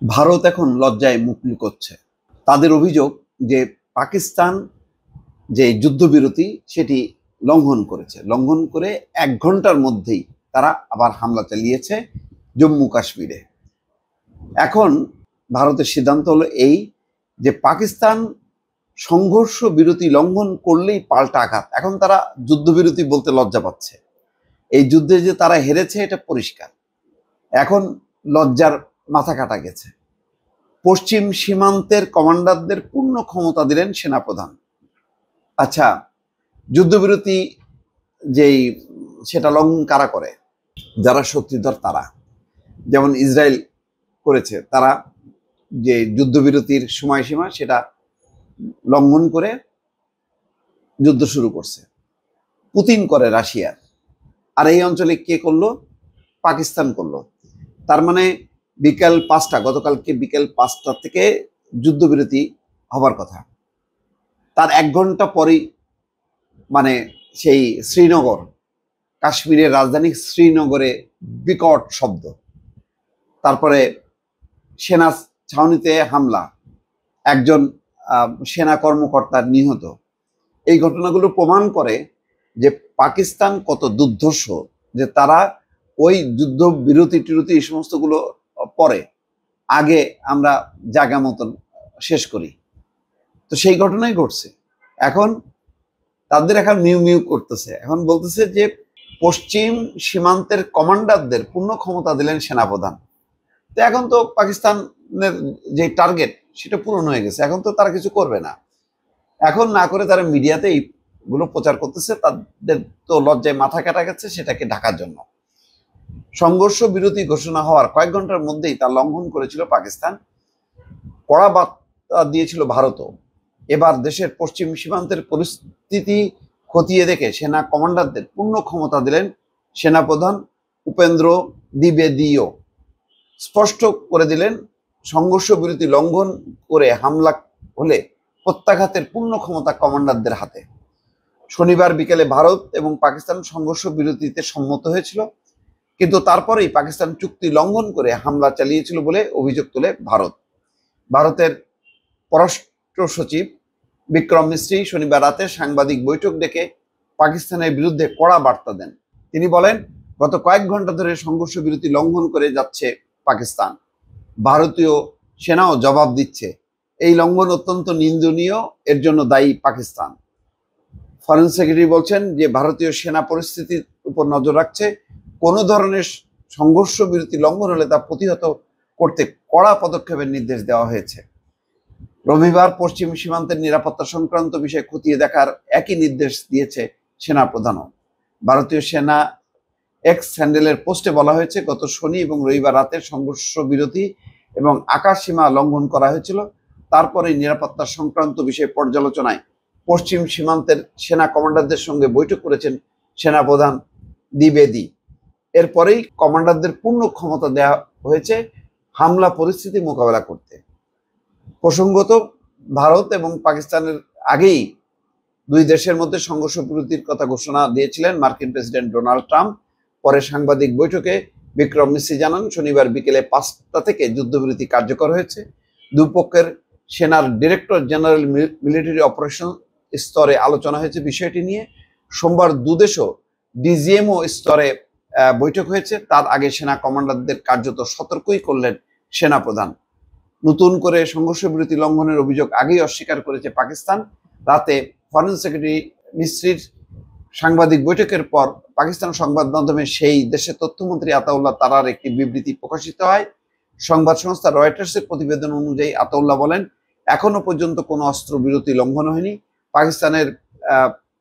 ভারত এখন লজ্জায় মুখ লুকোচ্ছে। তাদের অভিযোগ যে পাকিস্তান যে যুদ্ধবিরতি সেটি লঙ্ঘন করেছে। লঙ্ঘন করে ১ ঘন্টার মধ্যেই তারা আবার হামলা চালিয়েছে জম্মু কাশ্মীরে। এখন ভারতের সিদ্ধান্ত হলো এই যে পাকিস্তান সংঘর্ষ বিরতি লঙ্ঘন করলেই পাল্টা আঘাত। এখন তারা যুদ্ধবিরতি বলতে লজ্জা পাচ্ছে। এই যুদ্ধে যে তারা হেরেছে এটা পরিষ্কার। এখন লজ্জার মাথা কাটা গেছে। পশ্চিম সীমান্তের কমান্ডারদের পূর্ণ ক্ষমতা দিলেন সেনাপ্রধান। আচ্ছা, যুদ্ধবিরতি যেই সেটা লঙ্ঘন কারা করে? যারা শক্তিধর তারা। যেমন ইসরায়েল করেছে, তারা যে যুদ্ধবিরতির সময়সীমা সেটা লঙ্ঘন করে যুদ্ধ শুরু করছে। পুতিন করে রাশিয়ার। আর এই অঞ্চলে কে করলো? পাকিস্তান করলো। তার মানে বিকেল ৫টা, গতকালকে বিকেল ৫টা থেকে যুদ্ধবিরতি হবার কথা। তার ১ ঘন্টা পরই মানে সেই শ্রীনগর, কাশ্মীরের রাজধানী শ্রীনগরে বিকট শব্দ, তারপরে সেনা ছাউনিতে হামলা, একজন সেনা কর্মকর্তা নিহত। এই ঘটনাগুলো প্রমাণ করে যে পাকিস্তান কত দুর্ধর্ষ, যে তারা ওই যুদ্ধ বিরতি টিরতি এই সমস্তগুলো পরে, আগে আমরা জায়গা মতন শেষ করি। তো সেই ঘটনাই ঘটছে। এখন তাদের এখন মিউ মিউ করতেছে। এখন বলতেছে যে পশ্চিম সীমান্তের কমান্ডারদের পূর্ণ ক্ষমতা দিলেন সেনাপ্রধান। তো এখন তো পাকিস্তানের যে টার্গেট সেটা পূরণ হয়ে গেছে। এখন তো তারা কিছু করবে না। এখন না করে তারা মিডিয়াতে এইগুলো প্রচার করতেছে। তাদের তো লজ্জায় মাথা কাটা গেছে সেটাকে ঢাকার জন্য। সংঘর্ষ বিরতি ঘোষণা হওয়ার কয়েক ঘন্টার মধ্যেই তা লঙ্ঘন করেছিল পাকিস্তান। কড়া বার্তা দিয়েছিল ভারতও। এবার দেশের পশ্চিম সীমান্তের পরিস্থিতি খতিয়ে দেখে সেনা কমান্ডারদের পূর্ণ ক্ষমতা দিলেন সেনাপ্রধান উপেন্দ্র দ্বিবেদীও। স্পষ্ট করে দিলেন, সংঘর্ষ বিরতি লঙ্ঘন করে হামলা হলে প্রত্যাঘাতের পূর্ণ ক্ষমতা কমান্ডারদের হাতে। শনিবার বিকেলে ভারত এবং পাকিস্তান সংঘর্ষ বিরতিতে সম্মত হয়েছিল, কিন্তু তারপরেই পাকিস্তান চুক্তি লঙ্ঘন করে হামলা চালিয়েছিল বলে অভিযোগ তোলে ভারত। ভারতের পররাষ্ট্র সচিব বিক্রম মিশ্রি শনিবার রাতে সাংবাদিক বৈঠক ডেকে পাকিস্তানের বিরুদ্ধে কড়া বার্তা দেন। তিনি বলেন, গত কয়েক ঘন্টা ধরে সংঘর্ষ বিরতি লঙ্ঘন করে যাচ্ছে পাকিস্তান। ভারতীয় সেনাও জবাব দিচ্ছে। এই লঙ্ঘন অত্যন্ত নিন্দনীয়, এর জন্য দায়ী পাকিস্তান। ফরেন সেক্রেটারি বলছেন যে ভারতীয় সেনা পরিস্থিতির উপর নজর রাখছে। কোনো ধরনের সংঘর্ষ বিরতি লঙ্ঘন হলে তা প্রতিহত করতে কড়া পদক্ষেপের নির্দেশ দেওয়া হয়েছে। রবিবার পশ্চিম সীমান্তের নিরাপত্তা সংক্রান্ত বিষয় খতিয়ে দেখার একই নির্দেশ দিয়েছে সেনাপ্রধানও। ভারতীয় সেনা এক্স হ্যান্ডেলের পোস্টে বলা হয়েছে, গত শনি এবং রবিবার রাতে সংঘর্ষ বিরতি এবং আকাশ সীমা লঙ্ঘন করা হয়েছিল। তারপরে নিরাপত্তা সংক্রান্ত বিষয় পর্যালোচনায় পশ্চিম সীমান্তের সেনা কমান্ডারদের সঙ্গে বৈঠক করেছেন সেনাপ্রধান দ্বিবেদী। এরপরেই কমান্ডারদের পূর্ণ ক্ষমতা দেওয়া হয়েছে হামলা পরিস্থিতি মোকাবেলা করতে। প্রসঙ্গত, ভারত এবং পাকিস্তানের আগেই দুই দেশের মধ্যে সংঘর্ষ বিরতির কথা ঘোষণা দিয়েছিলেন মার্কিন প্রেসিডেন্ট ডোনাল্ড ট্রাম্প। পরে সাংবাদিক বৈঠকে বিক্রম মিশ্রি জানান, শনিবার বিকেলে ৫টা থেকে যুদ্ধবিরতি কার্যকর হয়েছে। দুপক্ষের সেনার ডিরেক্টর জেনারেল মিলিটারি অপারেশন স্তরে আলোচনা হয়েছে বিষয়টি নিয়ে। সোমবার দুদেশও ডিজিএমও স্তরে বৈঠক হয়েছে। তার আগে সেনা কমান্ডারদের কার্যত সতর্কই করলেন সেনাপ্রধান। নতুন করে সংঘর্ষ বিরতি লঙ্ঘনের অভিযোগ আগেই অস্বীকার করেছে পাকিস্তান। রাতে ফরেন সেক্রেটারি মিশ্রির সাংবাদিক বৈঠকের পর পাকিস্তান সংবাদ মাধ্যমে সেই দেশের তথ্যমন্ত্রী আতাউল্লাহ তারার একটি বিবৃতি প্রকাশিত হয়। সংবাদ সংস্থা রয়টার্সের প্রতিবেদন অনুযায়ী আতাউল্লাহ বলেন, এখনো পর্যন্ত কোনো অস্ত্র বিরতি লঙ্ঘন হয়নি। পাকিস্তানের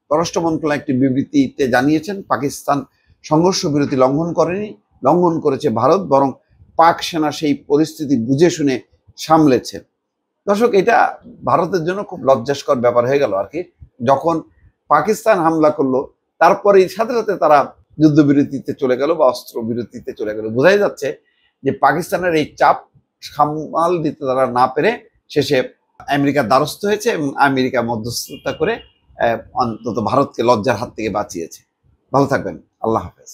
পররাষ্ট্র মন্ত্রণালয় একটি বিবৃতিতে জানিয়েছেন, পাকিস্তান সংঘর্ষ বিরতি লঙ্ঘন করেনি, লঙ্ঘন করেছে ভারত, বরং পাক সেনা সেই পরিস্থিতি বুঝে শুনে সামলেছে। দর্শক, এটা ভারতের জন্য খুব লজ্জাস্কর ব্যাপার হয়ে গেল আর কি। যখন পাকিস্তান হামলা করলো তারপরেই সাথে সাথে তারা যুদ্ধবিরতিতে চলে গেল বা অস্ত্র বিরতিতে চলে গেল। বোঝাই যাচ্ছে যে পাকিস্তানের এই চাপ সামাল দিতে তারা না পেরে শেষে আমেরিকার দ্বারস্থ হয়েছে এবং আমেরিকা মধ্যস্থতা করে অন্তত ভারতকে লজ্জার হাত থেকে বাঁচিয়েছে। ভালো থাকবেন। আল্লাহ হাফেজ।